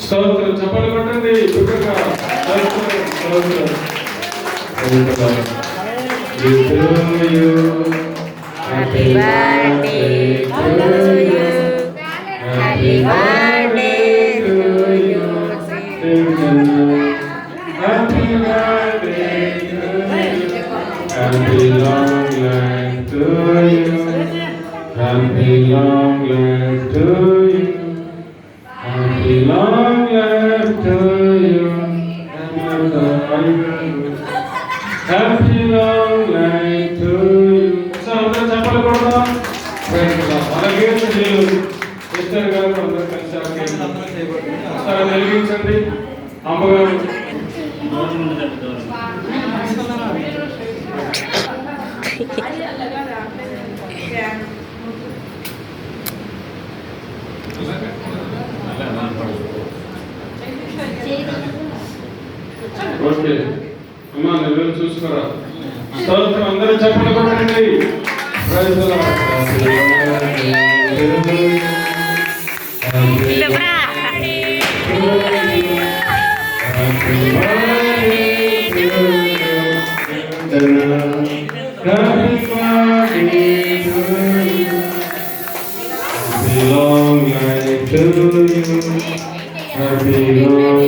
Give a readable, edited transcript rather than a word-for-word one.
స్తోత్రం చెప్పలు కొట్టండి బిడ్డగా స్తోత్రం Happy birthday to you. Happy birthday to you. Happy birthday to you. Happy long life to you. Happy long life to you. Happy long life to you. Happy long life to you. So, అందరూ చెప్పలు కొడదాం. అలాగే ఇద్దరు గారు అందరూ కలిసి ఒకసారి వెలిగించండి. అమ్మగారు ఓకే అమ్మా నువ్వు చూసుకురా. స్తోత్రం అందరూ చెప్పలు కొట్టండి. Praise the Lord. Happy long life to you. Happy long